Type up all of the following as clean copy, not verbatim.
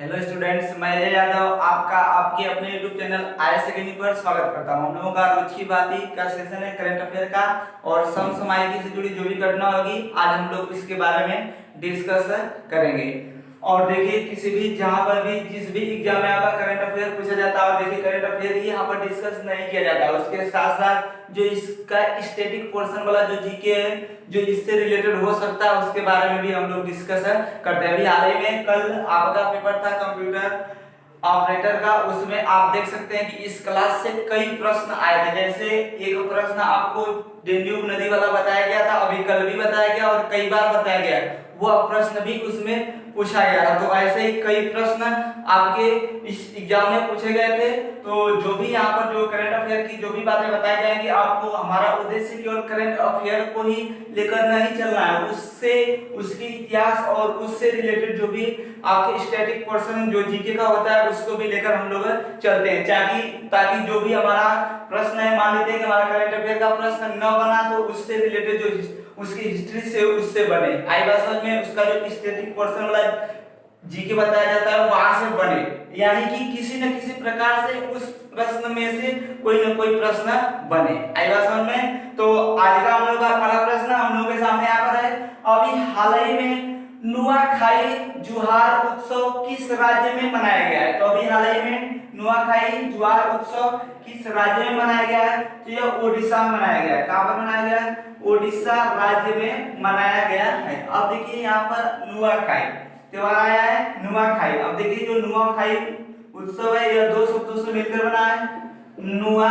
Hello students, मैं अजय यादव आपका आपके अपने YouTube चैनल आईएएस अकेडमी पर स्वागत करता हूं। हम लोगों का रुचि बाती का सेशन है करंट अफेयर का और समसामयिकी से जुड़ी जो भी घटना होगी आज हम लोग इसके बारे में डिस्कस करेंगे। और देखिए किसी भी जहां पर भी जिस भी एग्जाम में आपका करंट अफेयर पूछा जाता है और देखिए करंट अफेयर ही यहाँ पर डिस्कस नहीं किया जाता है, उसके साथ साथ जो इसका स्टैटिक पोर्शन वाला जो जीके है जो इससे रिलेटेड हो सकता है उसके बारे में भी हम लोग डिस्कस करते हैं। अभी हाल ही में कल आपका पेपर था कंप्यूटर ऑपरेटर का, उसमें आप देख सकते हैं कि इस क्लास से कई प्रश्न आए थे। जैसे एक प्रश्न आपको डेन्यूब नदी वाला बताया गया था, अभी कल भी बताया गया और कई बार बताया गया, वह प्रश्न भी उसमें पूछा गया था। तो ऐसे ही कई प्रश्न आपके इस एग्जाम में पूछे गए थे। तो जो भी यहाँ पर जो करंट अफेयर की जो भी बातें बताई जाएंगी, आपको हमारा उद्देश्य केवल करंट अफेयर को ही लेकर नहीं चलना है, उससे उसके इतिहास और उससे रिलेटेड जो भी आपके स्टैटिक पोर्शन जो जीके का होता है उसको भी लेकर हम लोग चलते हैं, ताकि जो भी हमारा प्रश्न है, मान लेते हैं कि हमारा करंट अफेयर का प्रश्न न बना तो उससे रिलेटेड जो उसकी हिस्ट्री से उससे बने, आई भाषा में उसका जो स्टैटिक पोर्शन वाला जीके बताया जाता है वहां से बने, यानी कि किसी न किसी प्रकार से उस प्रश्न में से कोई न कोई प्रश्न बने, आई भाषा में। तो आज का हम लोग का पहला प्रश्न हम लोग के सामने यहाँ पर है। अभी हाल ही में नुआखाई जुहार उत्सव किस राज्य में मनाया गया है? तो अभी हाल ही में नुआखाई जुहार उत्सव किस राज्य में मनाया गया है? तो यह ओडिशा में मनाया गया है। कहां पर मनाया गया है? ओडिशा राज्य में मनाया गया है। अब देखिए यहाँ पर नुआखाई त्योहार आया है, नुआखाई। अब देखिए जो नुआखाई उत्सव है यह दो शब्दों से मिलकर बना है, नुआ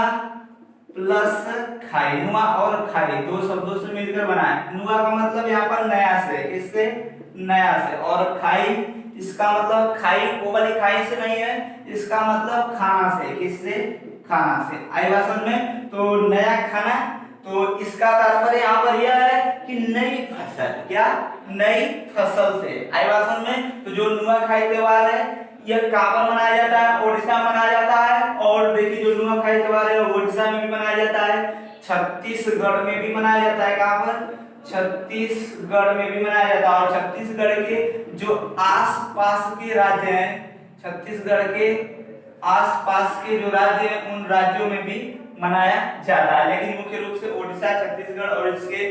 प्लस खाई, नुआ और खाई दो शब्दों से मिलकर बना है। नुआ का मतलब यहाँ पर नया से, किससे? नया से, और खाई इसका मतलब खाई वो वाली खाई से नहीं है, इसका मतलब खाना से, किससे? खाना से, आई भाषण में। तो नया खाना, तो इसका तात्पर्य यहाँ पर यह है कि नई फसल, क्या? नई फसल से, आई भाषण में। तो जो नुआखाई त्योहार है यह कहां पर मनाया जाता है? ओडिशा में मनाया जाता है। और देखिए जो नुआखाई त्योहार है ओडिशा में भी मनाया जाता है, छत्तीसगढ़ में भी मनाया जाता है। कहां पर? छत्तीसगढ़ में भी मनाया जाता है। और छत्तीसगढ़ के जो आसपास के राज्य हैं, छत्तीसगढ़ के आसपास के जो राज्य हैं उन राज्यों में भी मनाया जाता है, लेकिन मुख्य रूप से ओडिशा, छत्तीसगढ़ और इसके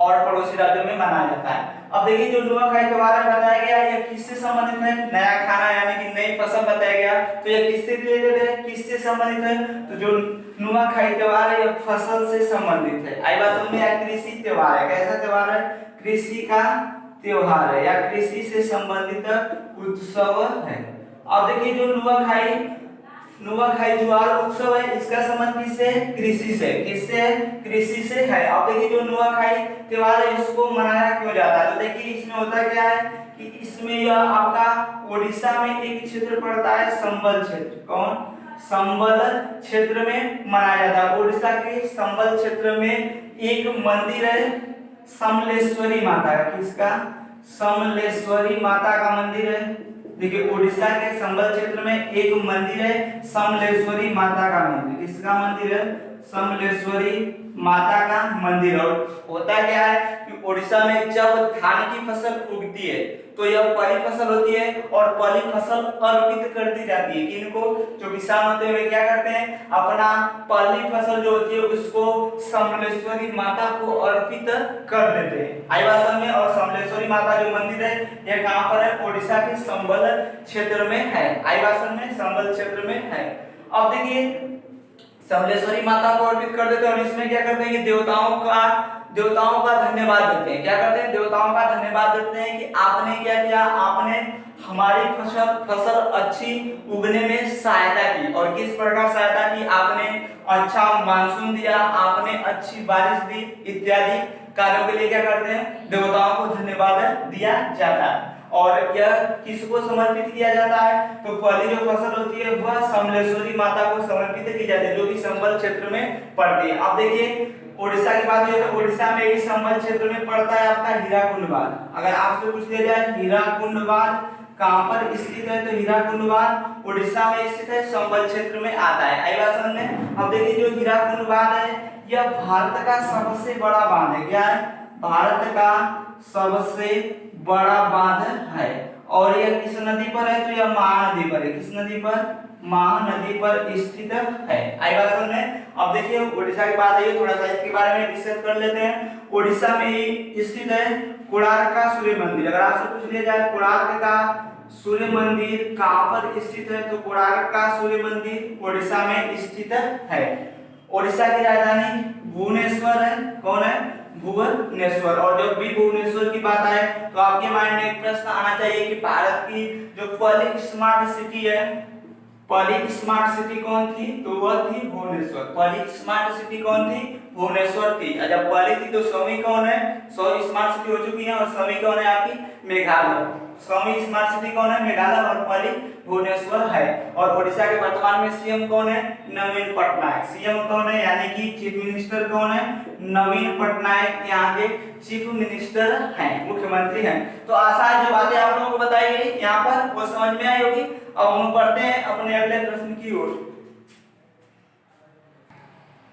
और पड़ोसी राज्यों में मनाया जाता है। अब देखिए जो नुआखाई त्योहार बताया गया यह किससे संबंधित है? नया खाना यानी कि नई फसल बताया गया, तो यह किससे रिलेटेड है, किससे संबंधित है? तो जो नुआखाई त्योहार है यह फसल से संबंधित है, आई बात समझ में? या कृषि त्योहार है। कैसा त्योहार है? कृषि का त्योहार है या कृषि से संबंधित उत्सव है। अब देखिए जो नुआखाई जुआर उत्सव है इसका संबंध किससे? कृषि से, किससे? कृषि से है। अब देखिए जो नुआखाई त्योहार है इसको मनाया क्यों जाता है? तो देखिए इसमें होता क्या है कि इसमें यह आपका ओडिशा में एक क्षेत्र पड़ता है, संबल क्षेत्र। कौन? संबल क्षेत्र में मनाया जाता है। ओडिशा के संबल क्षेत्र में एक मंदिर है समलेश्वरी माता का, किसका? समलेश्वरी माता का मंदिर है। देखिए ओडिशा के संबल क्षेत्र में एक मंदिर है समलेश्वरी माता का मंदिर। किसका मंदिर है? समलेश्वरी माता का मंदिर। और होता क्या है कि ओडिशा में जब धान की फसल उगती है तो यह पहली फसल होती है और पहली फसल अर्पित कर दी जाती है। किनको? जो किसान होते हैं वे क्या करते हैं, अपना पहली फसल जो होती है उसको समलेश्वरी माता को अर्पित कर देते हैं, आई भाषण में। और समलेश्वरी माता जो मंदिर है यह कहां पर है? ओडिशा के संबल क्षेत्र में है, आई भाषण में, संबल क्षेत्र में है। अब देखिए समलेश्वरी माता को अर्पित कर देते हैं और इसमें क्या करते हैं कि देवताओं का धन्यवाद देते हैं। क्या करते हैं? देवताओं का धन्यवाद देते हैं कि आपने क्या किया, आपने हमारी फसल अच्छी उगने में सहायता की। और किस प्रकार सहायता की? आपने अच्छा मानसून दिया, आपने अच्छी बारिश दी, इत्यादि कार्यों के लिए क्या करते हैं? देवताओं को धन्यवाद दिया जाता है। और यह किसको समर्पित किया जाता है? तो पहली जो फसल होती है वह समलेश्वरी माता को समर्पित की जाती है, जो कि संबल क्षेत्र में पड़ती है। अब देखिए ओडिशा की बात है तो ओडिशा में ही संबल क्षेत्र में पड़ता है आपका हीराकुंड बांध। अगर आपसे पूछ लिया जाए हीराकुंड बांध कहां पर स्थित है, तो हीराकुंड बांध ओडिशा में स्थित है, संबल क्षेत्र में आता है, आई भाषण में। अब देखिए जो हीराकुंड बांध है यह भारत का सबसे बड़ा बांध है। क्या है? भारत का सबसे बड़ा बांध है। और यह किस नदी पर है? तो यह महानदी पर है। किस नदी पर? महानदी पर स्थित है। आई बात समझ में? अब देखिए उड़ीसा की बात आई, थोड़ा सा इसके बारे में डिस्कस कर लेते हैं। उड़ीसा में ही स्थित है कोणार्क का सूर्य मंदिर। अगर आपसे पूछ लिया जाए कोणार्क का सूर्य मंदिर कहाँ पर स्थित है, तो कोणार्क का सूर्य मंदिर उड़ीसा में स्थित है। उड़ीसा की राजधानी भुवनेश्वर है। कौन है? भुवनेश्वर। और जब भी भुवनेश्वर की बात आए तो आपके माइंड में एक प्रश्न आना चाहिए कि भारत की जो पहली स्मार्ट सिटी है, पहली स्मार्ट सिटी कौन थी? तो वह थी भुवनेश्वर। पहली स्मार्ट सिटी कौन थी? भुवनेश्वर थी। जब पहली थी तो 100वीं कौन है? 100 स्मार्ट सिटी हो चुकी है और 100वीं कौन है आपकी? मेघालय। 100वीं स्मार्ट सिटी कौन है? मेघालय। और पहली भुवनेश्वर है। और उड़ीसा के वर्तमान में सीएम कौन है? नवीन पटनायक। सीएम कौन है यानी कि चीफ मिनिस्टर कौन है? नवीन पटनायक यहाँ के चीफ मिनिस्टर हैं, मुख्यमंत्री हैं। तो आसान जो बातें आप लोगों को बताई गई यहाँ पर वो समझ में आई होगी। अब हम पढ़ते हैं अपने अगले प्रश्न की ओर।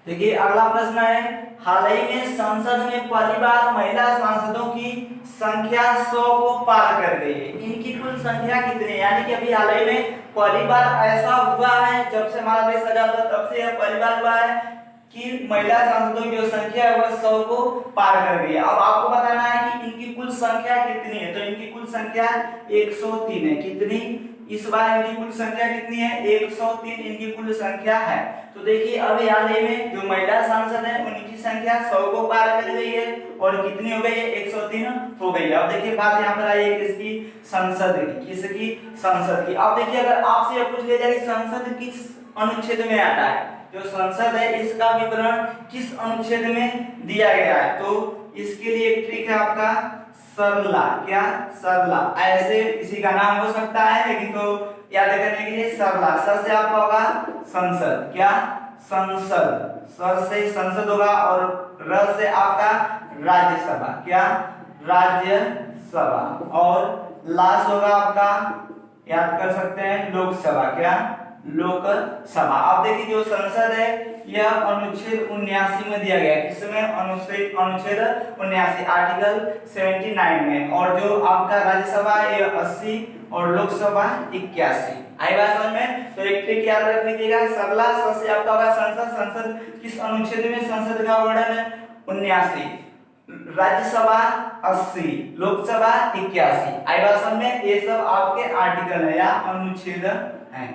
देखिए अगला प्रश्न है, हाल ही में संसद में पहली बार महिला सांसदों की संख्या 100 को पार कर गई है। इनकी कुल संख्या कितनी है? यानी कि अभी हाल ही में पहली बार ऐसा हुआ है, जब से हमारा देश आजाद हुआ तब से यह पहली बार हुआ है कि महिला सांसदों की जो संख्या है वह 100 को पार कर गई है। अब आपको बताना है कि इनकी कुल संख्या कितनी है। तो इनकी कुल संख्या 103 है। कितनी? इस बार इनकी कुल संख्या कितनी है? 103 इनकी कुल संख्या है। तो देखिए अभी हाल ही में जो महिला सांसद है उनकी संख्या 100 को पार कर गई है और कितनी हो गई है? 103 हो गई है। अब देखिए बात यहाँ पर आई है किसकी? संसद की। किसकी? संसद की। अब देखिए अगर आपसे यह पूछ लिया जाए कि संसद किस अनुच्छेद में आता है, जो संसद है इसका विवरण किस अनुच्छेद में दिया गया है, तो इसके लिए एक ट्रिक है आपका सरला। क्या? सरला। ऐसे इसी का नाम हो सकता है लेकिन तो याद करने के लिए सरला। सर से आपका होगा संसद। क्या? संसद। सर से संसद होगा और र से आपका राज्यसभा। क्या? राज्यसभा। और लाश होगा आपका, याद कर सकते हैं, लोकसभा। क्या? लोकसभा। अब देखिए जो संसद है यह अनुच्छेद 79 में दिया गया है। किसमें? अनुच्छेद 79 आर्टिकल 79 में। और जो आपका राज्यसभा है यह 80 और लोकसभा 81। आई बात समझ में? तो एक ट्रिक याद रख लीजिएगा, सरला स से आपका होगा संसद। संसद किस अनुच्छेद में? संसद का वर्णन है 79, राज्यसभा 80, लोकसभा 81। आई बात समझ में? ये सब आपके आर्टिकल है या अनुच्छेद है।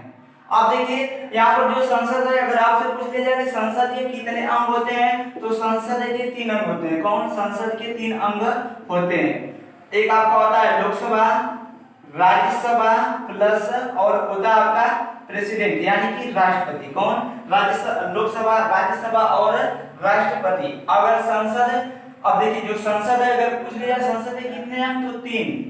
अब देखिए यहाँ पर जो संसद है, अगर आपसे पूछ लिया जाए कि संसद के कितने अंग होते हैं, तो संसद के 3 अंग होते हैं। कौन? संसद के 3 अंग होते हैं। एक आपका होता है लोकसभा, राज्यसभा प्लस और होता है आपका प्रेसिडेंट यानी कि राष्ट्रपति। कौन? राज्यसभा, लोकसभा, राज्यसभा और राष्ट्रपति। अगर संसद, अब देखिए जो संसद है अगर पूछ लिया जाए संसद के कितने अंग, तो 3,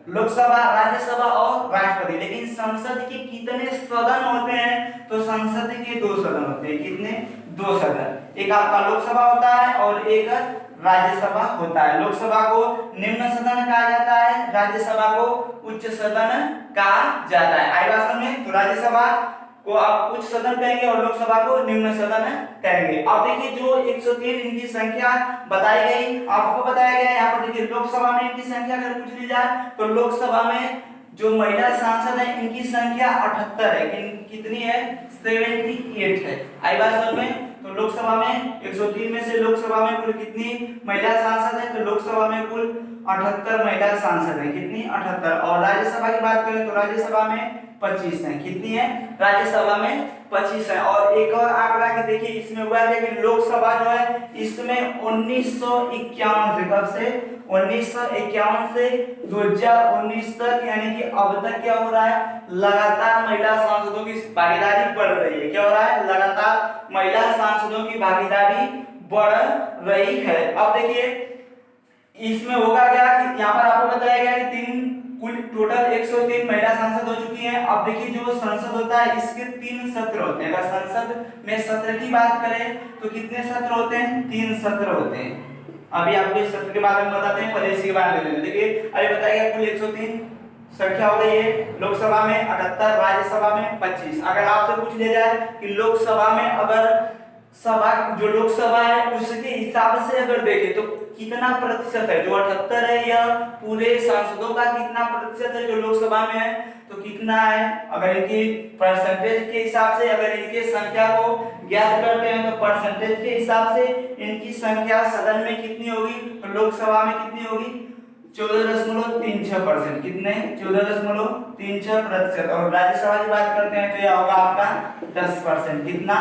लोकसभा, राज्यसभा और राष्ट्रपति। लेकिन संसद के कितने सदन होते हैं, तो संसद के 2 सदन होते हैं। कितने? 2 सदन। एक आपका लोकसभा होता है और एक राज्यसभा होता है। लोकसभा को निम्न सदन कहा जाता है, राज्यसभा को उच्च सदन कहा जाता है। आई बात में? तो राज्यसभा को आप उच्च सदन कहेंगे और लोकसभा को निम्न सदन कहेंगे। अब देखिए जो 103 इनकी संख्या बताई गई, आपको बताया गया है यहाँ पर। देखिए लोकसभा में इनकी संख्या अगर पूछ ली जाए तो लोकसभा में जो महिला सांसद है इनकी संख्या 78 है। कितनी है? 78 है। आई बात समझ में? तो लोकसभा में 103 में से लोकसभा में कुल कितनी महिला सांसद है, तो लोकसभा में कुल 78 महिला सांसद है। कितनी? 78। और राज्यसभा की बात करें तो राज्यसभा में 25 है। कितनी है? राज्यसभा में 25 है। और एक और आंकड़ा कि देखिए इसमें हुआ है कि लोकसभा जो है इसमें 1951 से, कब से? 1951 से 2019 तक, यानी कि अब तक क्या हो रहा है? लगातार महिला सांसदों की भागीदारी बढ़ रही है। क्या हो रहा है? लगातार महिला सांसदों की भागीदारी बढ़ रही है। अब देखिए इसमें होगा क्या कि यहाँ पर आपको बताया गया कि 3 कुल टोटल 103 महिला सांसद हो चुकी हैं। अब देखिए जो संसद होता है इसके 3 सत्र होते हैं। अगर संसद में सत्र की बात करें तो कितने सत्र होते हैं? 3 सत्र होते हैं। अभी आपको इस सत्र के बारे में बताते हैं, पहले इसके बारे में देखिए। अभी बताया गया कुल 103 संख्या हो गई है। लोकसभा में 78, राज्यसभा में 25। अगर आपसे पूछ लिया जाए कि लोकसभा में अगर सभा जो लोकसभा है उसके हिसाब से अगर देखें तो कितना प्रतिशत है, जो 78 है यह पूरे सांसदों का कितना प्रतिशत है जो लोकसभा में है, तो कितना है, अगर इनकी परसेंटेज के हिसाब से अगर इनके संख्या को ज्ञात करते हैं तो परसेंटेज के हिसाब से इनकी संख्या सदन में कितनी होगी, तो लोकसभा में कितनी होगी 14.36%। कितने 14.36%। और राज्यसभा की बात करते हैं तो यह होगा आपका 10%। कितना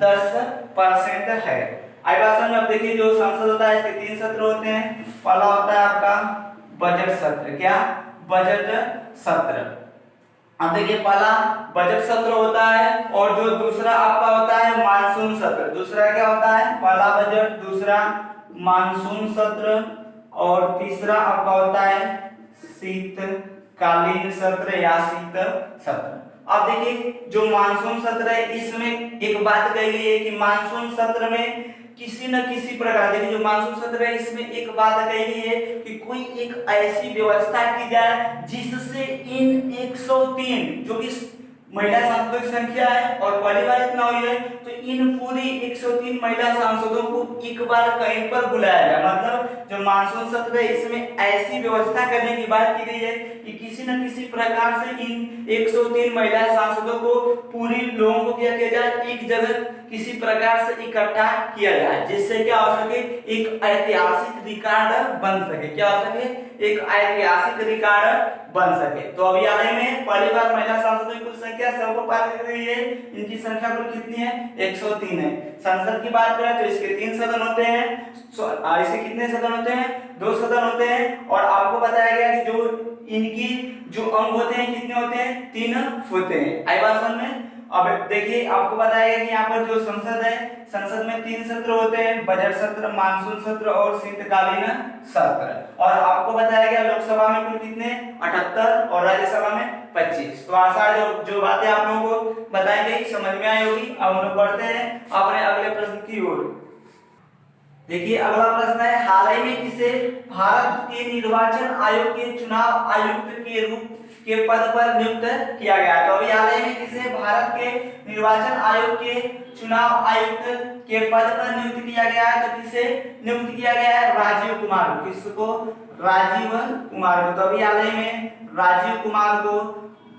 10% है। आई भाषण में अब देखिए जो संसद होता है इसके 3 सत्र होते हैं। पहला होता है आपका बजट सत्र। क्या बजट सत्र। अब देखिए पहला बजट सत्र होता है और जो दूसरा आपका होता है मानसून सत्र। दूसरा क्या होता है, पहला बजट, दूसरा मानसून सत्र और तीसरा आपका होता है शीतकालीन सत्र या शीत सत्र। अब देखिए जो मानसून सत्र है इसमें एक बात कही गई है कि मानसून सत्र में किसी न किसी प्रकार, देखिए जो मानसून सत्र है इसमें एक बात कही गई है कि कोई एक ऐसी व्यवस्था की जाए जिससे इन 103 जो कि महिला सांसदों की संख्या है और पहली बार इतना हुई है, तो इन पूरी 103 महिला सांसदों को एक बार कहीं पर बुलाया जाए। मतलब जो मानसून सत्र है इसमें ऐसी व्यवस्था करने की बात की गई है कि किसी न किसी प्रकार से इन 103 महिला सांसदों को पूरी लोगों को क्या किया जाए, एक जगह किसी प्रकार से इकट्ठा किया जाए, जिससे क्या हो सके, एक ऐतिहासिक रिकॉर्ड बन सके। क्या हो सके, एक ऐतिहासिक रिकॉर्ड बन सके। तो अभी हाल ही में पहली बार महिला सांसदों की कुल संख्या सबको पार कर गई है। इनकी संख्या कुल कितनी है, 103 है। संसद की बात करें तो इसके 3 सदन होते हैं। इसे कितने सदन होते हैं, 2 सदन होते हैं। और आपको बताया गया कि जो इनकी जो अंग होते हैं कितने होते हैं, 3 होते हैं। आई भाषण में अब देखिए आपको बताया गया कि यहाँ पर जो संसद है, संसद में 3 सत्र होते हैं, बजट सत्र, मानसून सत्र और शीतकालीन सत्र। और आपको बताया गया लोकसभा में कुल कितने 78 और राज्यसभा में 25। तो आशा जो बातें आप लोगों को बताई गई समझ में आई होगी। अब हम लोग बढ़ते हैं अपने अगले प्रश्न की ओर। देखिए अगला प्रश्न है, हाल ही में किसे भारत के निर्वाचन आयोग के चुनाव आयुक्त के रूप के पद पर नियुक्त किया गया। तो अभी हाल ही में किसे भारत के निर्वाचन आयोग के चुनाव आयुक्त के पद पर नियुक्त किया गया है, तो किसे नियुक्त किया गया है, राजीव कुमार को। किसको, राजीव कुमार को। तो अभी हाल ही में राजीव कुमार को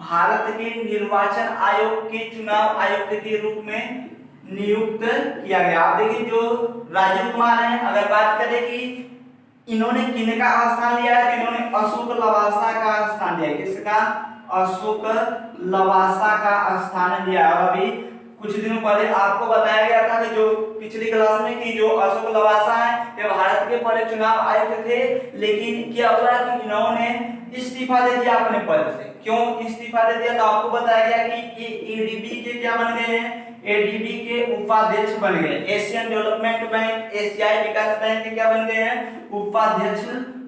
भारत के निर्वाचन आयोग के चुनाव आयुक्त के रूप में नियुक्त किया गया। आप देखिए जो राजीव कुमार हैं, अगर बात करें कि इन्होंने किनका स्थान लिया है, तो इन्होंने अशोक लवासा का स्थान लिया है। किसका, अशोक लवासा का स्थान लिया। और अभी कुछ दिनों पहले आपको बताया गया था कि जो पिछली क्लास में कि जो अशोक लवासा है ये भारत के पहले चुनाव आयुक्त थे, लेकिन क्या हुआ कि इन्होंने इस्तीफा दे दिया अपने पद से। क्यों इस्तीफा दे दिया, तो आपको बताया गया कि ये एडीबी के क्या बन गए हैं, एडीबी के उपाध्यक्ष बन गए। एशियन डेवलपमेंट बैंक, एशियाई विकास बैंक के क्या बन गए हैं, उपाध्यक्ष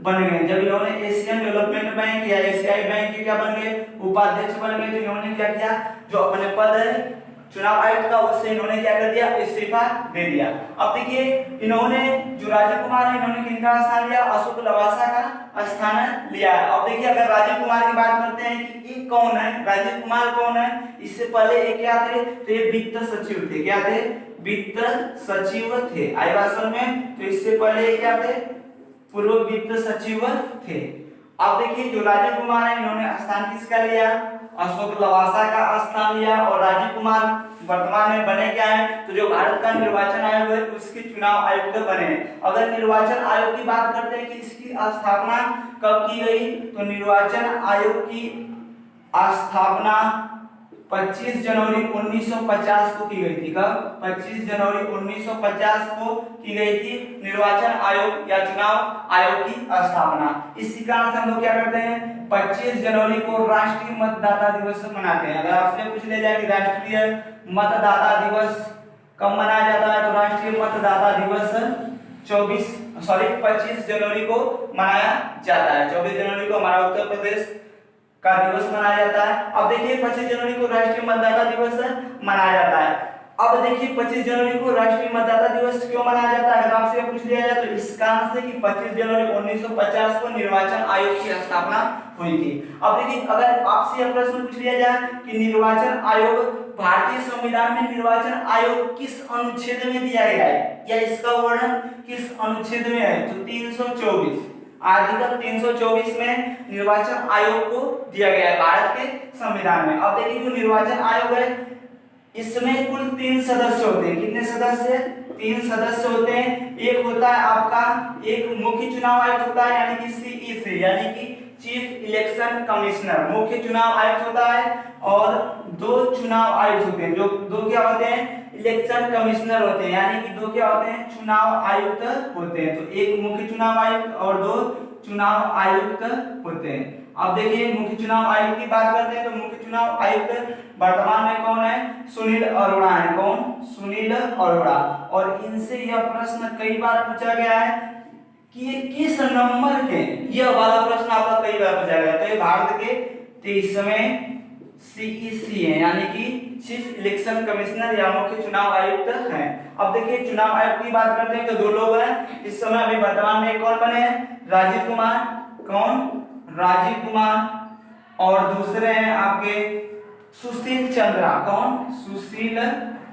बन गए। जब इन्होंने एशियन डेवलपमेंट बैंक या एशियाई बैंक के क्या बन गए, उपाध्यक्ष बन गए, तो इन्होंने क्या किया, जो अपने पद है चुनाव आयुक्त का उससे इन्होंने क्या कर दिया, इस्तीफा दे दिया। अब देखिए इन्होंने जो राजीव कुमार है इन्होंने किनका स्थान लिया, अशोक लवासा का स्थान लिया। अब देखिए अगर राजीव कुमार की बात करते हैं कि ये कौन है, राजीव कुमार कौन है, इससे पहले ये क्या थे, तो ये वित्त सचिव थे। क्या थे, वित्त सचिव थे। आई भाषण में, तो इससे पहले क्या थे, पूर्व वित्त सचिव थे। अब देखिए जो राजीव कुमार है इन्होंने स्थान किसका लिया, अशोक लवासा का स्थान लिया। और राजीव कुमार वर्तमान में बने क्या है, तो जो भारत का निर्वाचन आयोग है उसके चुनाव आयुक्त बने। अगर निर्वाचन आयोग की बात करते हैं कि इसकी स्थापना कब की गई, तो निर्वाचन आयोग की स्थापना 25 जनवरी 1950 को की गई थी। कब, 25 जनवरी 1950 को की गई थी निर्वाचन आयोग या चुनाव आयोग की स्थापना। इसी कारण से हम लोग क्या करते हैं, 25 जनवरी को राष्ट्रीय मतदाता दिवस मनाते हैं। अगर आपसे पूछ ले जाए कि राष्ट्रीय मतदाता दिवस कब मनाया जाता है, तो राष्ट्रीय मतदाता दिवस 25 जनवरी को मनाया जाता है। 24 जनवरी को हमारा उत्तर प्रदेश का दिवस मनाया जाता है। अब देखिए 25 जनवरी को राष्ट्रीय मतदाता दिवस मनाया जाता है। अब देखिए 25 जनवरी को राष्ट्रीय मतदाता दिवस क्यों मनाया जाता है, अगर आपसे पूछ लिया जाए तो इस कारण से कि 25 जनवरी 1950 को निर्वाचन आयोग की स्थापना हुई थी। अब देखिए अगर आपसे यह प्रश्न पूछ लिया जाए कि निर्वाचन आयोग, भारतीय संविधान में निर्वाचन आयोग किस अनुच्छेद में दिया गया है या इसका वर्णन किस अनुच्छेद में है, तो 324 आर्टिकल 324 में निर्वाचन आयोग को दिया गया है भारत के संविधान में। अब देखिए जो निर्वाचन आयोग है इसमें कुल 3 सदस्य होते हैं। कितने सदस्य? 3 सदस्य होते हैं। एक होता है आपका एक मुख्य चुनाव आयुक्त होता है यानी कि सीईसी यानी कि चीफ इलेक्शन कमिश्नर, मुख्य चुनाव आयुक्त होता है, और 2 चुनाव आयुक्त होते हैं। जो 2 क्या होते हैं? इलेक्शन कमिश्नर होते हैं, यानी कि 2 क्या होते हैं? चुनाव आयुक्त होते हैं। तो एक मुख्य चुनाव आयुक्त और 2 चुनाव आयुक्त होते हैं। अब देखिए मुख्य चुनाव आयुक्त की बात करते हैं तो मुख्य चुनाव आयुक्त वर्तमान में कौन है? सुनील अरोड़ा है। कौन? सुनील अरोड़ा। और इनसे यह प्रश्न कई बार पूछा गया है कि ये किस नंबर के, यह वाला प्रश्न आपका कई बार पूछा गया। तो ये भारत के 23वें सीईसी है यानी कि चीफ इलेक्शन कमिश्नर या मुख्य चुनाव आयुक्त हैं। अब देखिए चुनाव आयुक्त की बात करते हैं तो 2 लोग हैं इस समय अभी वर्तमान में। कौन बने हैं? राजीव कुमार। कौन? राजीव कुमार। और दूसरे हैं आपके सुशील चंद्रा। कौन? सुशील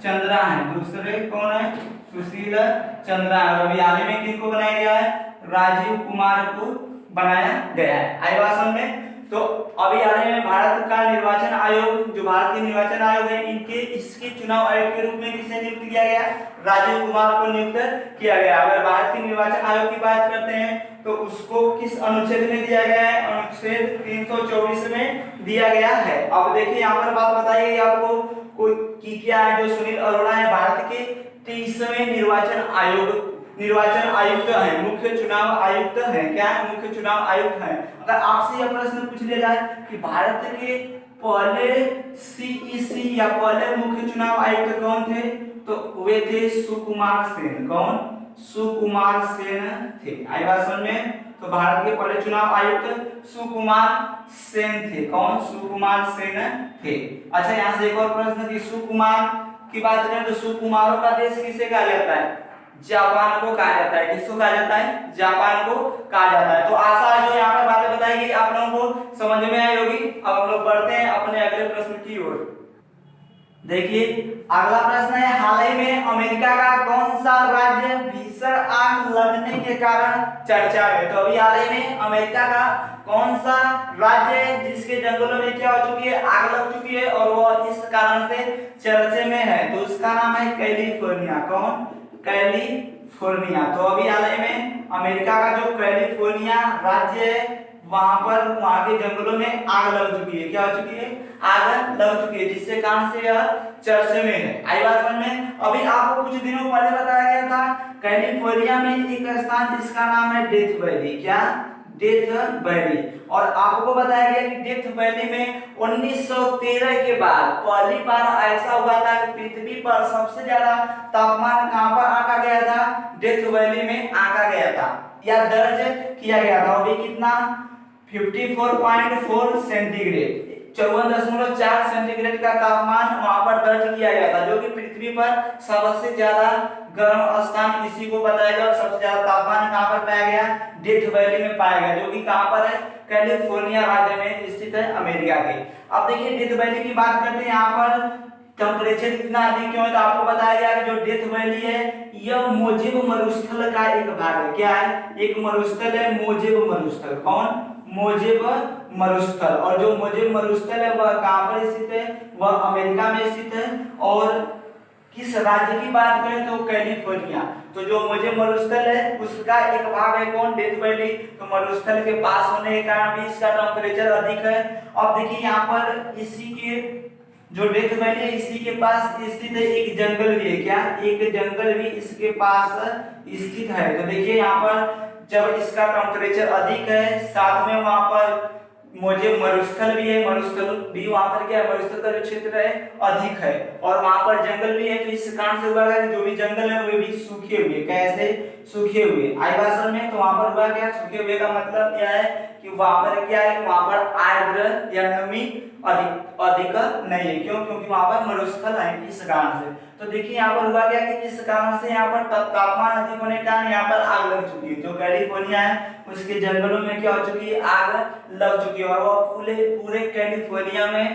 चंद्रा है दूसरे। कौन है? सुशील चंद्रा। और अभी हाल ही में किनको बनाया गया है? राजीव कुमार को बनाया गया है। आई बात समझ में? तो अभी हाल ही में भारत का निर्वाचन आयोग, जो भारतीय निर्वाचन आयोग है, इसके चुनाव आयोग के रूप में किसे नियुक्त किया गया? राजीव कुमार को नियुक्त किया गया। अगर भारतीय निर्वाचन आयोग की बात करते हैं तो उसको किस अनुच्छेद में दिया गया है? अनुच्छेद 324 में दिया गया है। अब देखिए यहाँ पर बात बताइए आपको कोई की क्या है। जो सुनील अरोड़ा है भारत के 23वें निर्वाचन आयुक्त है, मुख्य चुनाव आयुक्त है। क्या है? मुख्य चुनाव आयुक्त है। अगर आपसे यह प्रश्न पूछ लिया जाए कि भारत के पहले सीईसी या पहले मुख्य चुनाव आयुक्त कौन थे, तो वे थे सुकुमार सेन। कौन? सुकुमार सेन थे। आई बात समझ में? तो भारत के पहले चुनाव आयुक्त सुकुमार सेन थे। कौन? सुकुमार सेन थे। अच्छा यहाँ से एक और प्रश्न कि सुकुमार की बात करें तो सुकुमारों का देश किसे कहा जाता है? जापान को कहा जाता है। किसको कहा जाता है? जापान को कहा जाता है। तो आशा है जो यहाँ पर बातें बताई गई आप लोगों को समझ में आई होगी। अब हम लोग बढ़ते हैं अपने अगले प्रश्न की ओर। देखिए अगला प्रश्न है, हाल ही में अमेरिका का कौन सा राज्य भीषण आग लगने के कारण चर्चा में? तो अभी हाल ही में अमेरिका का कौन सा राज्य है जिसके जंगलों में क्या हो चुकी है? आग लग चुकी है और वह इस कारण से चर्चे में है। तो उसका नाम है कैलिफोर्निया। कौन? कैलिफोर्निया। तो अभी हाल ही में अमेरिका का जो कैलिफोर्निया राज्य है वहां के जंगलों में आग लग चुकी है। क्या हो चुकी है? आग लग चुकी है, जिससे कारण से यह चर्चे में है। आई बात समझ में? अभी आपको कुछ दिनों पहले बताया गया था कैलिफोर्निया में एक स्थान जिसका नाम है डेथ वैली। क्या? Death valley. और आपको बताया गया कि डेथ वैली में 1913 के बाद पहली बार ऐसा हुआ था कि पृथ्वी पर सबसे ज्यादा तापमान कहां पर आंका गया था? डेथ वैली में आंका गया था या दर्ज किया गया था। अभी कितना? 54.4 सेंटीग्रेड, 54.4 सेंटीग्रेड का तापमान वहां पर दर्ज किया गया था, जो कि पृथ्वी पर सबसे ज्यादा गर्म स्थान इसी को बताया गया। और सबसे ज्यादा तापमान कहां पर पाया गया? डेथ वैली में पाया गया, जो कि कहां पर है? कैलिफोर्निया राज्य में स्थित है अमेरिका के। अब देखिए डेथ वैली की बात करते हैं, यहाँ पर टेम्परेचर कितना अधिक क्यों है? तो आपको बताया गया कि जो डेथ वैली है यह मोजेब मरुस्थल का एक भाग है। क्या है? एक मरुस्थल है, मोजेब मरुस्थल। कौन? मोजेब मरुस्थल। और जो मोजेब मरुस्थल है वह कहां पर स्थित है? वह अमेरिका में स्थित है। और किस राज्य की बात करें तो कैलिफोर्निया। तो जो मोजेब मरुस्थल है उसका एक भाग है कौन? Death valley. तो मरुस्थल के पास होने के कारण भी इसका टेम्परेचर अधिक है। अब देखिए यहाँ पर इसी के जो डेथ वैली है इसी के पास स्थित है एक जंगल भी है। क्या? एक जंगल भी इसके पास स्थित है। तो देखिए यहाँ पर जब इसका टेम्परेचर अधिक है, साथ में वहां पर मोजेब मरुस्थल भी है, मरुस्थल भी वहां पर क्या है? मरुस्थल का जो क्षेत्र है अधिक है और वहां पर जंगल भी है। तो इस कारण से हुआ है कि जो भी जंगल है वे भी सूखे हुए। कैसे? सूखे हुए। आई बात समझ में? तो वहां पर हुआ क्या? सूखे हुए का मतलब यह है कि कि वहां पर क्या है, वहां पर आर्द्र या नमी अधिक अधिक नहीं है। क्यों? क्योंकि वहां पर मरुस्थल है, इस कारण से। तो देखिए यहाँ पर हुआ क्या कि इस कारण से यहाँ पर तापमान अधिक होने के कारण यहाँ पर आग लग चुकी है। जो कैलिफोर्निया है उसके जंगलों में क्या हो चुकी है, आग लग चुकी है, और वो पूरे पूरे कैलिफोर्निया में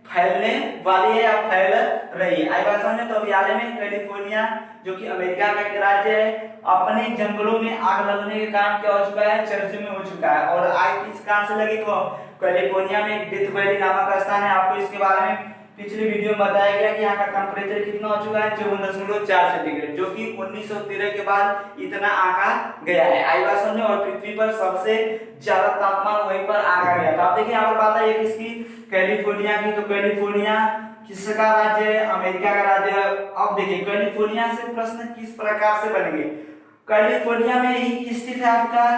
फैलने वाली है या फैल रही है। आई बात समझ। तो अभी हाल में कैलिफोर्निया जो कि अमेरिका का एक राज्य है, अपने जंगलों में आग लगने के कारण क्या हो चुका है, चर्चा में हो चुका है। और आग किस कारण से लगी, तो कैलिफोर्निया में एक डेथ वैली नामक स्थान है। आपको इसके बारे में पिछले वीडियो में बताया गया कि यहाँ का टेम्परेचर कितना हो चुका है, 54.4 सेंटीग्रेड, जो कि 1913 के बाद इतना आंका गया है। आई बात समझे। और पृथ्वी पर सबसे ज्यादा तापमान वहीं पर आंका गया था। आप देखिए यहाँ पर बात है किसकी, कैलिफोर्निया की। तो कैलिफोर्निया किसका राज्य है, अमेरिका का राज्य है। अब देखिए कैलिफोर्निया से प्रश्न किस प्रकार से बनेंगे। कैलिफोर्निया में ही स्थित है आपका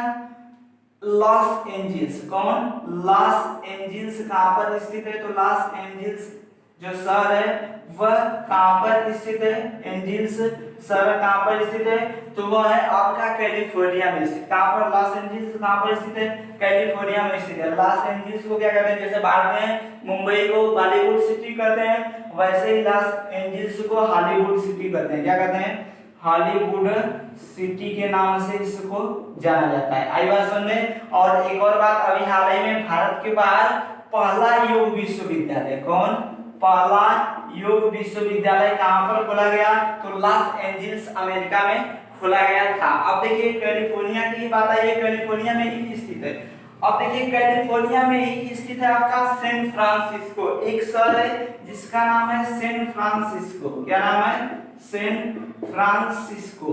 लॉस एंजिल्स। कौन? लॉस एंजिल्स कहां पर स्थित है, तो लॉस एंजिल्स जो शहर है वह कहां पर स्थित है, एंजिल्स शहर कहां पर स्थित है, तो वह है आपका कैलिफोर्निया में स्थित। कहां पर? लॉस एंजिल्स कहां पर स्थित है, कैलिफोर्निया में स्थित है। लॉस एंजिल्स को क्या कहते हैं, जैसे भारत में मुंबई को बॉलीवुड सिटी कहते हैं, वैसे ही लॉस एंजिल्स को हॉलीवुड सिटी कहते हैं। क्या कहते हैं? हॉलीवुड सिटी के नाम से इसको जाना जाता है। आई बात समझे। और एक और बात, अभी हाल ही में भारत के बाहर पहला योग विश्वविद्यालय, कौन? पहला योग विश्वविद्यालय कहां पर खोला गया, तो लॉस एंजिल्स अमेरिका में खोला गया था। अब देखिए कैलिफोर्निया की बात आई है, कैलिफोर्निया में ही स्थित है। अब देखिए कैलिफोर्निया में ही स्थित है आपका सैन फ्रांसिस्को, एक शहर है जिसका नाम है सैन फ्रांसिस्को। क्या नाम है? San Francisco.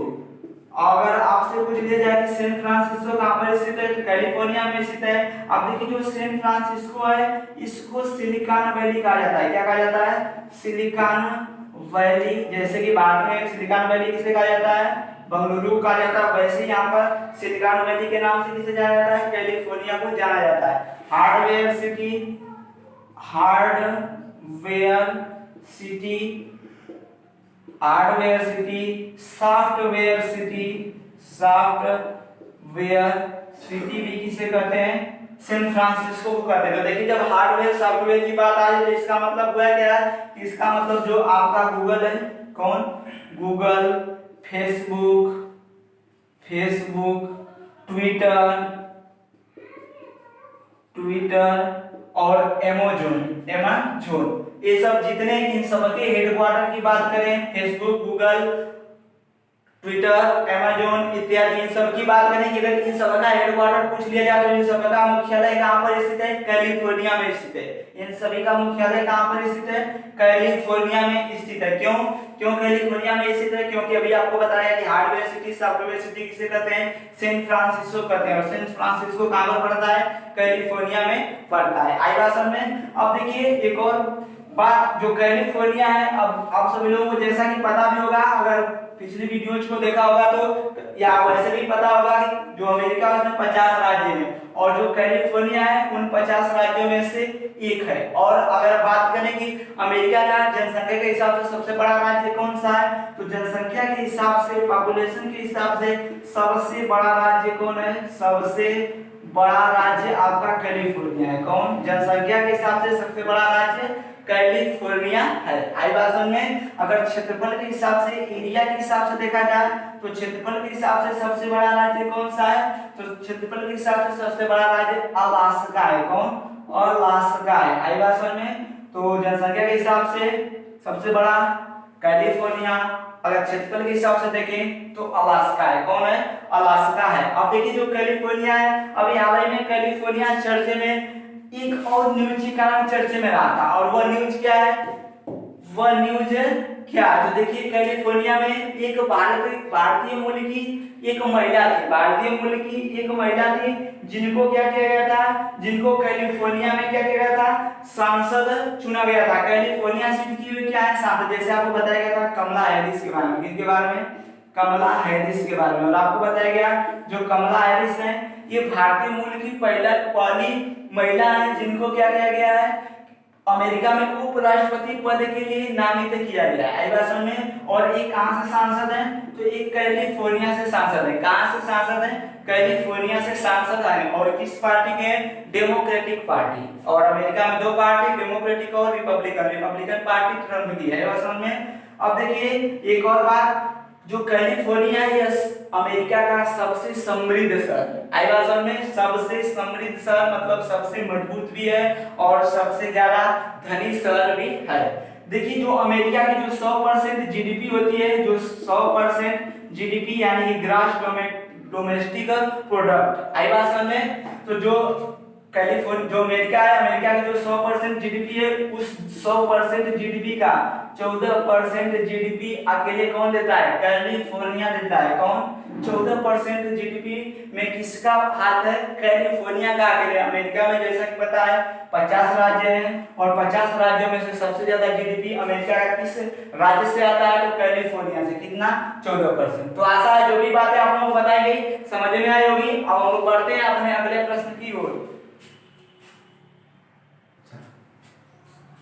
अगर आपसे पूछ लिया जाए कि सैन फ्रांसिस्को कहां पर स्थित है, तो कैलिफोर्निया में स्थित है। अब देखिए जो सैन फ्रांसिस्को है इसको सिलिकॉन वैली कहा जाता है। क्या कहा जाता है? Silicon valley. जैसे कि भारत में सिलिकॉन वैली किसे कहा जाता है, बंगलुरु कहा जाता है, वैसे ही यहाँ पर सिलिकॉन वैली के नाम से किसे जाना जाता है, कैलिफोर्निया को जाना जाता है। Hardware city, hardware city, hardware city, software city, software city भी किसे कहते हैं, सैन फ्रांसिस्को को कहते हैं। तो देखिए जब हार्डवेयर सॉफ्टवेयर की बात आ जाए तो इसका मतलब हुआ क्या है, इसका मतलब जो आपका गूगल है, कौन? गूगल, फेसबुक, ट्विटर और अमेज़न, ये सब जितने इन सबके हेडक्वार्टर की बात करें, फेसबुक, गूगल, ट्विटर, अमेज़न इत्यादि, इन सब की बात करें कि अगर इन सब का हेडक्वार्टर पूछ लिया जाए तो इन सब का मुख्यालय कहां पर स्थित है, कैलिफोर्निया में स्थित है। इन सभी का मुख्यालय कहां पर स्थित है, कैलिफोर्निया में स्थित है। क्यों कैलिफोर्निया में स्थित है? क्योंकि अभी आपको बताया कि हार्डवेयर सिटी, सॉफ्टवेयर सिटी किसे कहते हैं, सैन फ्रांसिस्को कहते हैं। और सैन फ्रांसिस्को कहां पर पड़ता है, कैलिफोर्निया में पड़ता है। आई बात समझ में। अब देखिए एक और बात, जो कैलिफोर्निया है, अब आप सभी लोगों को जैसा कि पता भी होगा, अगर पिछली वीडियोज को देखा होगा तो, या वैसे भी पता होगा कि जो अमेरिका है उसमें 50 राज्य हैं और जो कैलिफोर्निया है उन 50 राज्यों में से एक है। और अगर बात करें कि अमेरिका का जनसंख्या के हिसाब से सबसे बड़ा राज्य कौन सा है, तो जनसंख्या के हिसाब से, पॉपुलेशन के हिसाब से सबसे बड़ा राज्य कौन है, सबसे बड़ा राज्य आपका कैलिफोर्निया है। कौन? जनसंख्या के हिसाब से सबसे बड़ा राज्य कैलिफोर्निया है। आई बात समझ में। अगर क्षेत्रफल के हिसाब से, एरिया के हिसाब से देखा जाए तो क्षेत्रफल के हिसाब से सबसे बड़ा राज्य कौन सा है, तो क्षेत्रफल के हिसाब से सबसे बड़ा राज्य अलास्का है। कौन? अलास्का है। आई बात समझ में। तो जनसंख्या के हिसाब से सबसे बड़ा कैलिफोर्निया, अगर क्षेत्रफल के हिसाब से देखें तो अलास्का है। कौन है? अलास्का है। अब देखिए जो कैलिफोर्निया है, अभी हाल ही में कैलिफोर्निया चर्चे में एक और न्यूज के कारण चर्चे में रहा था, और वह न्यूज क्या है, वह न्यूज क्या? तो देखिए कैलिफोर्निया में एक भारतीय मूल की एक महिला थी, भारतीय मूल की एक महिला थी, जिनको क्या किया गया था, जिनको कैलिफोर्निया में क्या किया गया था, सांसद चुना गया था। कैलिफोर्निया सीट की हुई क्या है, सांसद। जैसे आपको बताया गया था कमला हैरिस के बारे में, किसके बारे में, कमला हैरिस के बारे में। और आपको बताया गया जो कमला हैरिस है ये भारतीय मूल की पहली महिला है जिनको क्या किया गया है, अमेरिका में उपराष्ट्रपति पद के लिए नामित किया गया है। आई बात समझ में। और एक कहां से सांसद है, तो एक कैलिफोर्निया से सांसद है। कहां से सांसद है, कैलिफोर्निया से सांसद है। और किस पार्टी के, डेमोक्रेटिक पार्टी। और अमेरिका में दो पार्टी, डेमोक्रेटिक और रिपब्लिकन। रिपब्लिकन पार्टी ट्रम्प की है, बात समझ में। अब देखिए एक और बात, जो कैलिफोर्निया है अमेरिका का सबसे समृद्ध शहर। आई बात समझ में, सबसे समृद्ध शहर मतलब सबसे मजबूत भी है और सबसे ज्यादा धनी शहर भी है। देखिए जो अमेरिका की जो 100% जीडीपी होती है, जो 100% जीडीपी यानी कि ग्रॉस डोमेस्टिक प्रोडक्ट। आई बात समझ में। तो जो कैलिफोर्निया, जो अमेरिका है, अमेरिका की जो 100% जीडीपी है, उस 100% जीडीपी का 14% जीडीपी अकेले कौन देता है, कैलिफोर्निया देता है। कौन, 14% जीडीपी में किसका हाथ है, कैलिफोर्निया का अकेले। अमेरिका में जैसा कि पता है 50 राज्य हैं और 50 राज्यों में से सबसे ज्यादा जीडीपी अमेरिका का किस राज्य से आता है, तो कैलिफोर्निया से। कितना, 14%। तो आशा है जो भी बातें आप लोगों को बताई गई समझ में आई होगी। अब हम लोग बढ़ते हैं अपने अगले प्रश्न की ओर।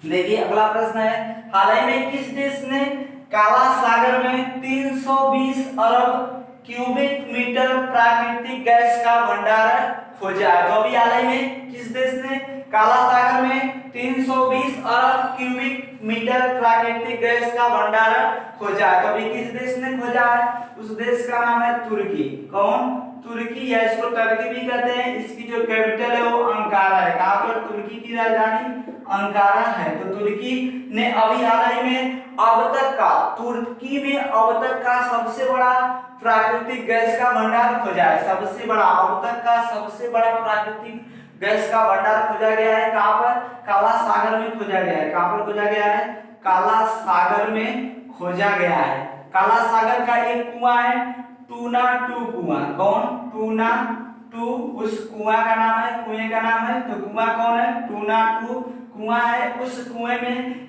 देखिए अगला प्रश्न है, हाल ही में किस देश ने काला सागर में 320 अरब क्यूबिक मीटर प्राकृतिक गैस का भंडार खोजा है। तो अभी हाल ही में किस देश ने काला सागर में 320 अरब क्यूबिक मीटर प्राकृतिक गैस का भंडार खोजा है। तो अभी किस देश ने खोजा है, उस देश का नाम है तुर्की। कौन, तुर्की है, इसको टर्की भी कहते हैं। इसकी जो कैपिटल है वो अंकारा है। कहां पर, तुर्की की राजधानी अंकारा है। तो तुर्की ने अभी हाल ही में अब तक का, तुर्की में अब तक का सबसे बड़ा प्राकृतिक गैस का भंडार खोजा है। सबसे बड़ा, अब तक का सबसे बड़ा प्राकृतिक गैस का भंडार खोजा गया है। कहां पर, काला सागर में खोजा गया है। कहां पर खोजा गया है, काला सागर में खोजा गया है। काला सागर का एक कुआं है, टूना 2 कुआं। कौन, टूना 2, उस कुआं का नाम है, कुएं का नाम है। तो कुआं कौन है, टूना 2 कुआं है। उस कुएं में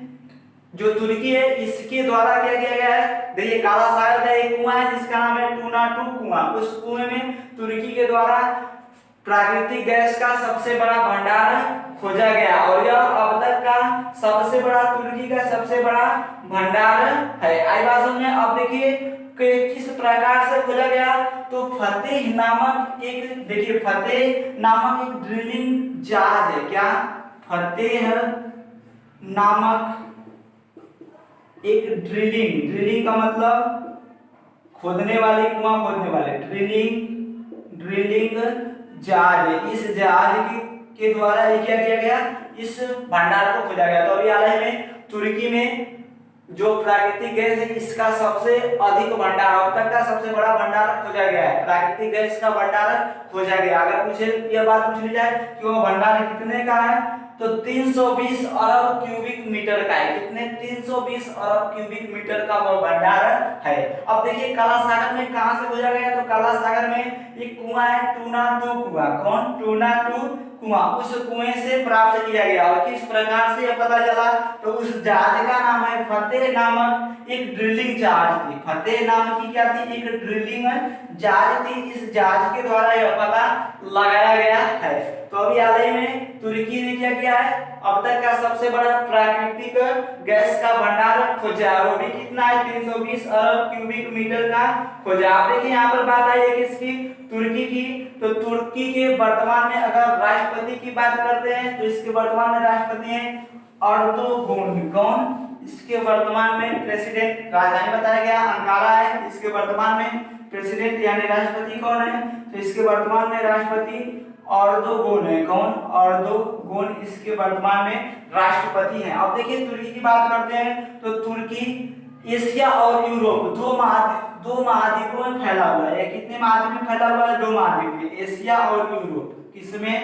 जो तुर्की है इसके द्वारा क्या किया गया है, देखिए काला सागर का एक कुआं है जिसका नाम है टूना 2 कुआं। उस कुएं में तुर्की के द्वारा प्राकृतिक गैस का सबसे बड़ा भंडार खोजा गया और यह अब तक का सबसे बड़ा, तुर्की का सबसे बड़ा भंडार है। आई बात समझ में। अब देखिए किस प्रकार से खोजा गया, तो फतेह नामक एक, देखिए फतेह नामक एक ड्रिलिंग जहाज है। क्या, फतेह नामक एक ड्रिलिंग, ड्रिलिंग का मतलब खोदने वाले, कुआं खोदने वाले, ड्रिलिंग जहाज है। इस जहाज के द्वारा क्या किया गया, इस भंडार को खोजा गया। तो अभी हाल ही में तुर्की में जो प्राकृतिक गैस है इसका सबसे अधिक भंडार, अब तक का सबसे बड़ा भंडार खोजा गया है। प्राकृतिक गैस का भंडार खोजा गया। अगर पूछे यह बात पूछ ली जाए कि वो भंडार कितने का है, तो 320 अरब क्यूबिक मीटर का है। कितने, 320 अरब क्यूबिक मीटर का वो भंडार है। अब देखिए काला सागर में कहां से खोजा गया, तो काला सागर में एक कुआं है, टूना 2 कुआं। कौन, टूना 2 कुआं। उस कुएं से प्राप्त किया गया। और किस प्रकार से यह पता चला, तो उस जहाज का नाम है फतेह नामक एक ड्रिलिंग जहाज थी। फतेह नाम की क्या थी, एक ड्रिलिंग जहाज थी। इस जहाज के द्वारा यह पता लगाया गया है। तो अभी हाल ही में तुर्की ने क्या किया है, अब तक का सबसे बड़ा प्राकृतिक गैस का भंडार खोजा। वो भी कितना है, 320 अरब क्यूबिक मीटर का खोजा। आप देखिए यहाँ पर बात आई है किसकी, तुर्की की। तो तुर्की के वर्तमान में अगर राष्ट्रपति की बात करते हैं तो इसके वर्तमान में राष्ट्रपति हैं एर्दोगान। कौन, इसके वर्तमान में प्रेसिडेंट, राजधानी बताया गया अंकारा है। इसके वर्तमान में प्रेसिडेंट यानी राष्ट्रपति कौन है, तो इसके वर्तमान में राष्ट्रपति एर्दोगान है। कौन, एर्दोगान इसके वर्तमान में राष्ट्रपति हैं। अब देखिए तुर्की की बात करते हैं तो तुर्की एशिया और यूरोप दो महाद्वीपों में फैला हुआ है। कितने महाद्वीप में फैला हुआ है, 2 महाद्वीप में, एशिया और यूरोप। किसमें,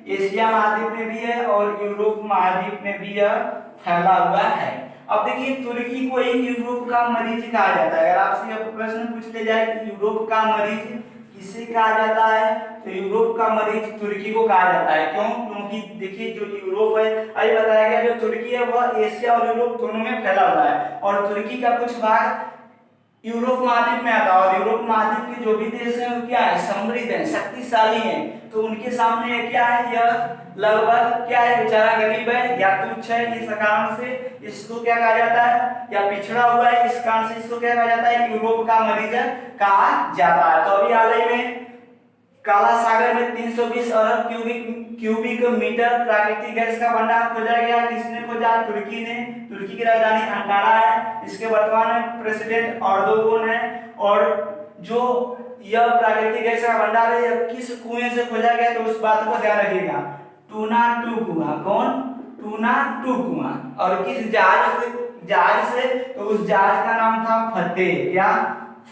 एशिया महाद्वीप में भी है और यूरोप महाद्वीप में भी यह फैला हुआ है। अब देखिए तुर्की को एक यूरोप का मरीज कहा जाता है। अगर आपसे यह प्रश्न पूछ लिया जाए कि यूरोप का मरीज किसे कहा जाता है, तो यूरोप का मरीज तुर्की को कहा जाता है। क्यों, क्योंकि देखिए जो यूरोप है, अभी बताया गया जो तुर्की है वह एशिया और यूरोप दोनों में फैला हुआ है और तुर्की का कुछ भाग यूरोप महाद्वीप में आता है। और यूरोप महाद्वीप के जो भी देश हैं वो क्या है, समृद्ध हैं, शक्तिशाली हैं। तो उनके सामने क्या है, यह लगभग क्या है, बेचारा गरीब है या तुच्छ है, इस कारण से इसको क्या कहा जाता है, या पिछड़ा हुआ है, इस कारण से इसको क्या कहा जाता है, यूरोप का मरीज कहा जाता है। तो अभी हाल ही में काला सागर में 320 अरब क्यूबिक मीटर प्राकृतिक गैस का भंडार खोजा गया। किसने खोजा, तुर्की ने। तुर्की की राजधानी अंकारा है। इसके वर्तमान में प्रेसिडेंट अर्दोगन है। और जो यह प्राकृतिक गैस का भंडार है यह किस कुएं से खोजा गया, तो उस बात को ध्यान रखिएगा, टूना टू कुआं। कौन, टूना टू कुआं। और किस जहाज से, तो उस जहाज का नाम था फतेह। क्या,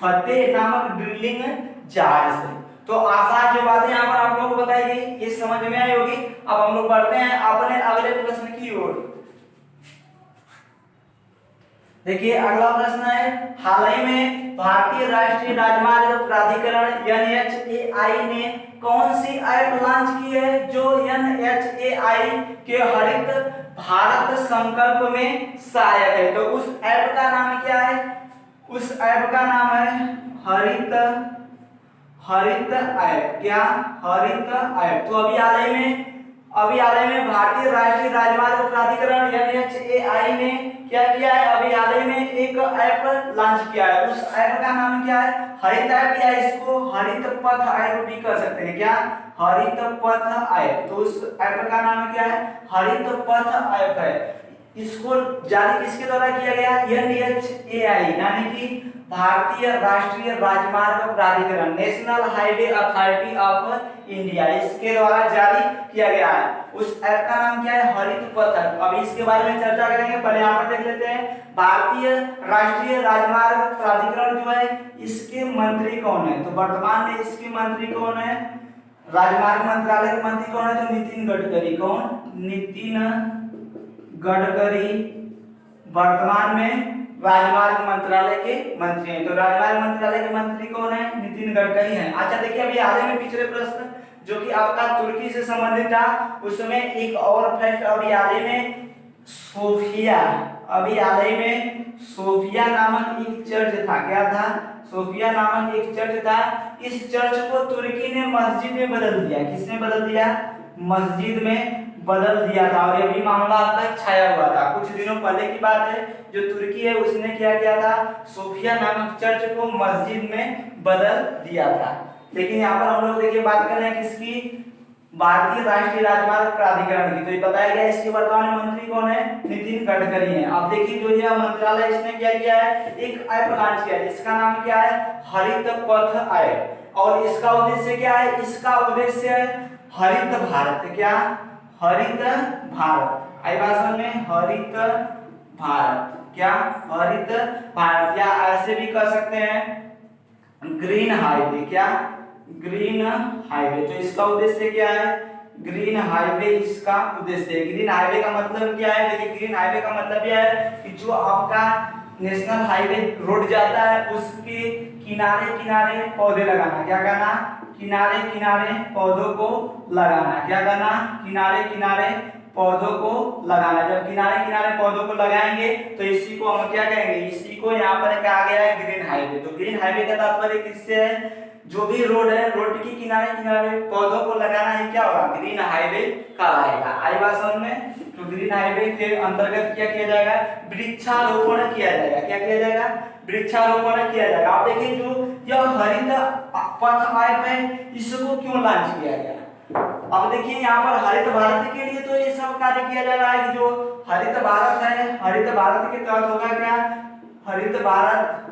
फतेह नामक ड्रिलिंग जहाज से। तो आसान जो बातें यहाँ पर आप लोगों को बताई गई ये समझ में आई होगी। अब हम लोग बढ़ते हैं अपने अगले प्रश्न की ओर। देखिए अगला प्रश्न है, हाल ही में भारतीय राष्ट्रीय राजमार्ग प्राधिकरण NHAI ने कौन सी ऐप लॉन्च की है जो NHAI के हरित भारत संकल्प में सहायक है। तो उस ऐप का नाम क्या है, उस ऐप का नाम है हरित ऐप। क्या, हरित ऐप। तो अभी हाल ही में भारतीय राष्ट्रीय राजमार्ग प्राधिकरण NHAI ने क्या किया है, अभी हाल ही में एक ऐप लॉन्च किया है। उस ऐप का नाम क्या है, हरित ऐप, या इसको हरित पथ ऐप भी कर सकते हैं। क्या, हरित पथ ऐप। तो उस ऐप का नाम क्या है, हरित पथ ऐप है। इसको जारी किसके द्वारा किया गया, NHAI यानी कि भारतीय राष्ट्रीय राजमार्ग प्राधिकरण, national highway authority of India, इसके द्वारा जारी किया गया है। उस ऐप का नाम क्या है, हरित पथ ऐप। अभी इसके बारे में चर्चा करेंगे, पहले यहाँ पर देख लेते हैं भारतीय राष्ट्रीय राजमार्ग प्राधिकरण जो है इसके मंत्री कौन है। तो वर्तमान में इसके मंत्री कौन है, राजमार्ग मंत्रालय के मंत्री कौन है, तो नितिन गडकरी। कौन, नितिन गडकरी वर्तमान में राजमार्ग मंत्रालय के मंत्री हैं। तो राजमार्ग मंत्रालय के मंत्री कौन है, नितिन गडकरी हैं। अच्छा देखिए अभी हाल ही में पिछले प्रश्न जो कि आपका तुर्की से संबंधित था उसमें एक और फैक्ट, अभी हाल ही में सोफिया नामक एक चर्च था। क्या था, सोफिया नामक एक चर्च था। इस चर्च को तुर्की ने मस्जिद में बदल दिया। किसने बदल दिया, मस्जिद में बदल दिया था। और ये भी मामला अब तक छाया हुआ था। कुछ दिनों पहले की बात है, जो तुर्की है उसने क्या किया था, सोफिया नामक चर्च को मस्जिद में बदल दिया था। लेकिन यहाँ पर हम लोग देखिए बात कर रहे हैं किसकी, भारतीय राष्ट्रीय राजमार्ग प्राधिकरण की। तो ये बताया गया इसके वर्तमान मंत्री कौन है, नितिन गडकरी हैं। अब देखिए जो यह मंत्रालय इसने क्या किया है, एक ऐप लॉन्च किया है जिसका नाम क्या है, हरित पथ ऐप। और इसका उद्देश्य क्या है, इसका उद्देश्य है हरित भारत। क्या, हरित भारत। आई बात समझ में, हरित भारत। क्या, हरित भारत, या ऐसे भी कह सकते हैं ग्रीन हाईवे। क्या, ग्रीन हाईवे। तो इसका उद्देश्य क्या है, ग्रीन हाईवे इसका उद्देश्य है। ग्रीन हाईवे का मतलब क्या है, देखिए ग्रीन हाईवे का मतलब यह है कि जो आपका नेशनल हाईवे रोड जाता है उसके किनारे किनारे पौधे लगाना। क्या करना, किनारे किनारे पौधों को लगाना। क्या करना, किनारे किनारे पौधों को लगाना। जब किनारे किनारे पौधों को लगाएंगे तो इसी को हम क्या कहेंगे, इसी को यहाँ पर कहा गया है ग्रीन हाईवे। तो ग्रीन हाईवे का तात्पर्य किससे है, जो भी रोड है रोड के किनारे किनारे पौधों को लगाना ही क्या होगा, ग्रीन हाईवे कहलाएगा। आई बात समझ में। तो ग्रीन हाईवे के अंतर्गत क्या किया जाएगा, वृक्षारोपण किया जाएगा। क्या किया जाएगा, वृक्षारोपण किया जाएगा। आप देखिए जो यह हरित पथ ऐप है इसको क्यों लॉन्च किया गया। अब देखिए यहाँ पर हरित भारत के लिए तो ये सब कार्य किया जा रहा है कि जो हरित भारत है, हरित भारत के तहत होगा क्या, हरित भारत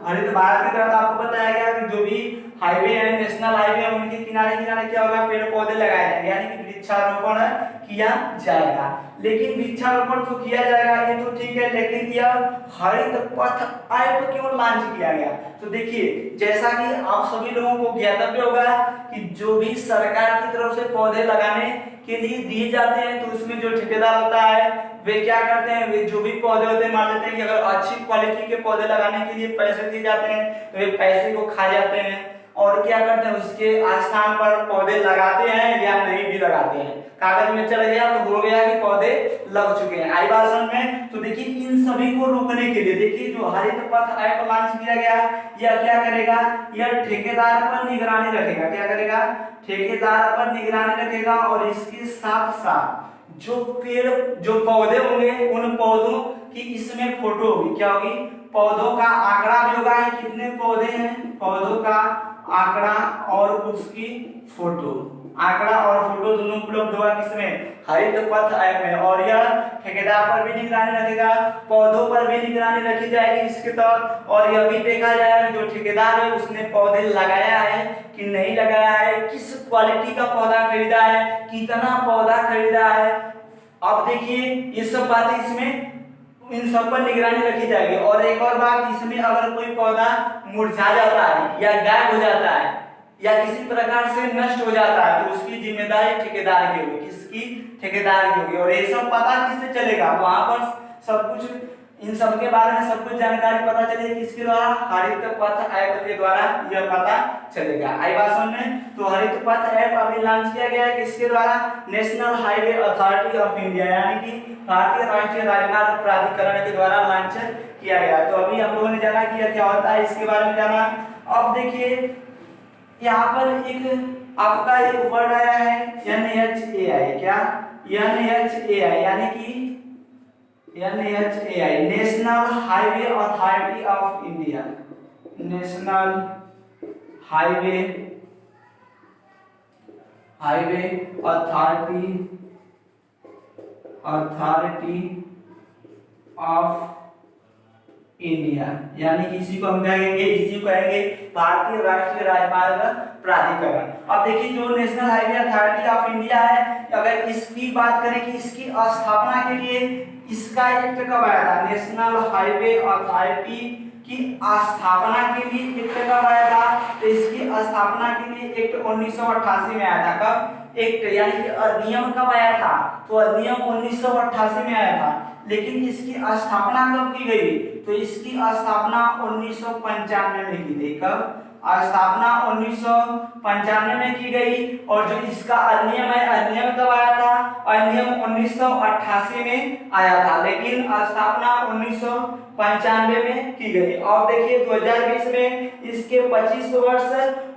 के तहत आपको बताया गया कि जो भी हाईवे है, नेशनल हाईवे है, उनके किनारे किनारे क्या होगा, पेड़ पौधे लगाए जाएंगे, यानी कि वृक्षारोपण किया जाएगा। लेकिन वृक्षारोपण तो किया जाएगा ये तो ठीक है, लेकिन यह हरित पथ ऐप क्यों लॉन्च किया गया। तो देखिए जैसा कि आप सभी लोगों को ज्ञातव्य होगा कि जो भी सरकार की तरफ से पौधे लगाने के लिए दिए जाते हैं तो उसमें जो ठेकेदार होता है वे क्या करते हैं, वे जो भी पौधे होते हैं मान लेते हैं कि अगर अच्छी क्वालिटी के पौधे लगाने के लिए पैसे दिए जाते हैं तो वे पैसे को खा जाते हैं और क्या करते हैं उसके स्थान पर पौधे लगाते हैं या नहीं भी लगाते हैं। कागज में चल गया तो हो गया कि पौधे लग चुके हैं। आई बात समझ में? तो देखिए इन सभी को रोकने के लिए देखिए जो हरित पथ ऐप लॉन्च किया गया है, यह क्या करेगा, यह ठेकेदार पर निगरानी रखेगा। क्या करेगा? ठेकेदार पर निगरानी रखेगा और इसके साथ साथ जो पेड़ जो पौधे होंगे उन पौधों की इसमें फोटो होगी। क्या होगी? पौधों का आंकड़ा भी होगा, कितने पौधे हैं, पौधों का आंकड़ा और उसकी फोटो, आंकड़ा और फोटो दोनों उपलब्ध होगा किसमें? हरित पथ ऐप में। और यह ठेकेदार पर भी निगरानी रखेगा, पौधों पर भी निगरानी रखी जाएगी इसके तहत, और यह भी देखा जाएगा जो ठेकेदार है उसने पौधे लगाया है कि नहीं लगाया है, किस क्वालिटी का पौधा खरीदा है, कितना पौधा खरीदा है। अब देखिए ये सब बातें इसमें इन सब पर निगरानी रखी जाएगी। और एक और बात, इसमें अगर कोई पौधा मुरझा जाता है या गायब हो जाता है या किसी प्रकार से नष्ट हो जाता है तो उसकी जिम्मेदारी ठेकेदार की होगी। किसकी? ठेकेदार की होगी। और ये सब पता किससे चलेगा? वहां पर सब कुछ इन सब के बारे में सब कुछ जानकारी पता चलेगी किसके द्वारा? हरित पथ ऐप के द्वारा यह पता चलेगा। आई बात समझ में? तो हरित पथ ऐप अभी लॉन्च किया गया है किसके द्वारा? National highway authority of India यानी कि भारतीय राष्ट्रीय राजमार्ग प्राधिकरण के द्वारा लॉन्च किया गया। तो अभी हम लोगों ने जाना कि क्या होता है इसके बारे में जाना। अब देखिए यहाँ पर एक आपका एक वर्ड आया है NHAI। क्या? NHAI यानी कि NHAI national highway authority of India, national highway authority of India यानी कि इसी को हम कहेंगे, इसी को कहेंगे भारतीय राष्ट्रीय राजमार्ग प्राधिकरण। अब देखिए जो national highway authority of India है, अगर इसकी बात करें कि इसकी स्थापना के लिए इसका एक्ट कब आया था? नेशनल हाईवे अथॉरिटी की स्थापना के लिए एक्ट कब आया था? तो इसकी स्थापना के लिए एक्ट 1988 में आया था। कब? एक्ट यानी कि अधिनियम कब आया था? तो अधिनियम 1988 में आया था। लेकिन इसकी स्थापना कब की गई? तो इसकी स्थापना 1995 में की गई। कब? स्थापना 1995 में की गई। और जो इसका अधिनियम है, अधिनियम कब आया था? अधिनियम 1988 में आया था, लेकिन स्थापना 1995 में की गई। और देखिए 2020 में इसके 25 वर्ष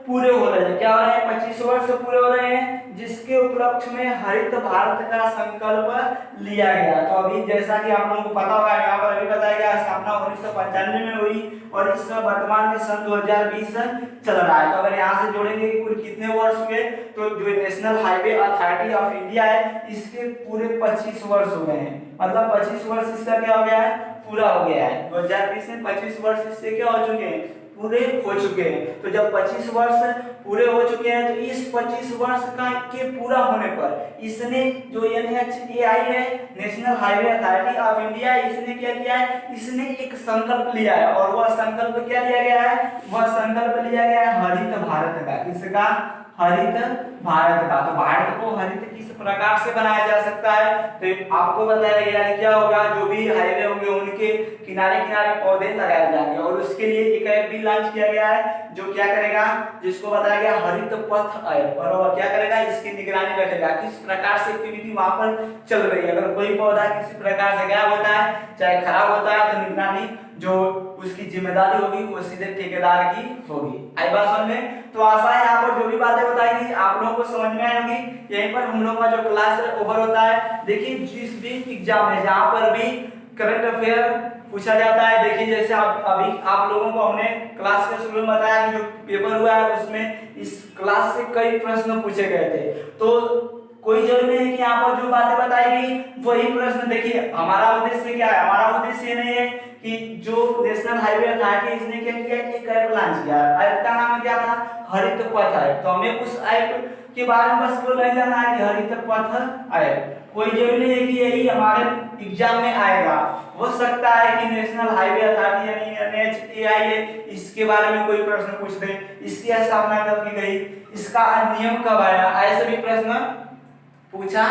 पूरे हो रहे हैं। क्या हो रहे हैं? 25 वर्ष पूरे हो रहे हैं, जिसके उपलक्ष्य में हरित भारत का संकल्प लिया गया। तो अभी जैसा कि आप लोगों को पता होगा, यहाँ पर अभी बताया गया स्थापना 1995 में हुई और इस वर्तमान में सन 2020 चल रहा है। तो अगर यहाँ से जोड़ेंगे कि कुल कितने वर्ष हुए, तो जो national highway authority of India है इसके पूरे 25 वर्ष हो गए हैं। मतलब 25 वर्ष इसका क्या हो गया है? पूरा हो गया है। 2020 में 25 वर्ष इससे क्या हो चुके हैं? पूरे हो चुके हैं। तो जब 25 वर्ष पूरे हो चुके हैं तो इस 25 वर्ष का के पूरा होने पर इसने जो NHAI है, national highway authority of India, इसने क्या किया है? इसने एक संकल्प लिया है। और वह संकल्प क्या लिया गया है? वह संकल्प लिया गया है हरित भारत का। किसका? हरित भारत का। तो भारत को हरित किस प्रकार से बनाया जा सकता है? तो आपको बताया गया है क्या होगा, जो भी हाईवे होंगे उनके किनारे किनारे पौधे लगाए जाएंगे और उसके लिए एक ऐप भी लॉन्च किया गया है जो क्या करेगा, जिसको बताया गया हरित पथ ऐप। और वह क्या करेगा? इसकी निगरानी रखेगा किस प्रकार से एक्टिविटी वहां पर चल रही है। अगर कोई पौधा किसी प्रकार से गायब होता है, चाहे खराब होता है, तो निगरानी जो उसकी जिम्मेदारी होगी वो सीधे ठेकेदार की होगी। आई बात समझ में? तो आशा है यहाँ पर जो भी बातें बताई गई आप लोगों को समझ में आई होगी। यहीं पर हम लोग का जो क्लास ओवर होता है। देखिए जिस भी एग्जाम है जहाँ पर भी करंट अफेयर पूछा जाता है, देखिए जैसे अभी आप लोगों को हमने क्लास के शुरू में बताया कि जो पेपर हुआ है उसमें इस क्लास से कई प्रश्न पूछे गए थे। तो कोई जरूरी नहीं है कि यहाँ पर जो बातें बताई गई वही प्रश्न। देखिए हमारा उद्देश्य क्या है? हमारा उद्देश्य ये नहीं है कि जो नेशनल हाईवे अथॉरिटी इसने क्या किया, एक ऐप लॉन्च किया। ऐप का नाम क्या था? हरित पथ ऐप। तो हमें उस ऐप के बारे में बस बोल नहीं जाना है कि हरित पथ ऐप। कोई जरूरी नहीं है कि यही हमारे एग्जाम में आएगा। हो सकता है कि नेशनल हाईवे अथॉरिटी यानी NHAI है, इसके बारे में कोई प्रश्न पूछ दे, इसकी स्थापना कब की गई, इसका अधिनियम कब आया, ऐसे भी प्रश्न पूछा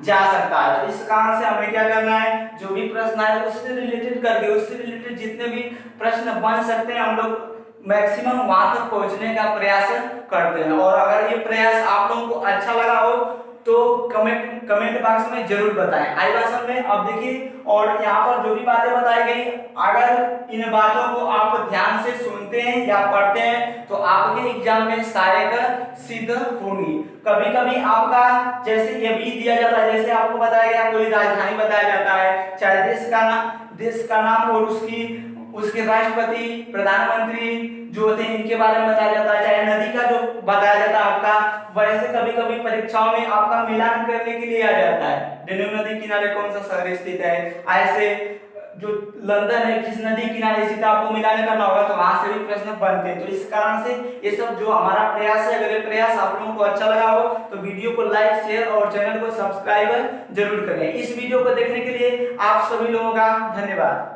जा सकता है। तो इस कारण से हमें क्या करना है, जो भी प्रश्न आए उससे रिलेटेड करके, उससे रिलेटेड जितने भी प्रश्न बन सकते हैं हम लोग मैक्सिमम वहां तक पहुंचने का प्रयास करते हैं। और अगर ये प्रयास आप लोगों को अच्छा लगा हो तो कमेंट बॉक्स में जरूर बताएं। आई भाषण में अब देखिए, और यहाँ पर जो भी बातें बताई गई, अगर इन बातों को आप ध्यान से सुनते हैं या पढ़ते हैं तो आपके एग्जाम में सहायक सिद्ध होंगी। कभी कभी आपका जैसे ये भी दिया जाता है, जैसे आपको बताया गया कोई राजधानी बताया जाता है, चाहे देश का नाम और उसके राष्ट्रपति, प्रधानमंत्री जो होते हैं इनके बारे में बताया जाता है, चाहे नदी का जो बताया जाता है आपका, वैसे कभी कभी परीक्षाओं में आपका मिलान करने के लिए आ जाता है, डेन्यूब नदी किनारे कौन सा शहर स्थित है, ऐसे जो लंदन है किस नदी किनारे स्थित है, आपको मिलान करना होगा तो वहां से भी प्रश्न बनते हैं। तो इस कारण से ये सब जो हमारा प्रयास है, अगर ये प्रयास आप लोगों को अच्छा लगा हो तो वीडियो को लाइक, शेयर और चैनल को सब्सक्राइब जरूर करें। इस वीडियो को देखने के लिए आप सभी लोगों का धन्यवाद।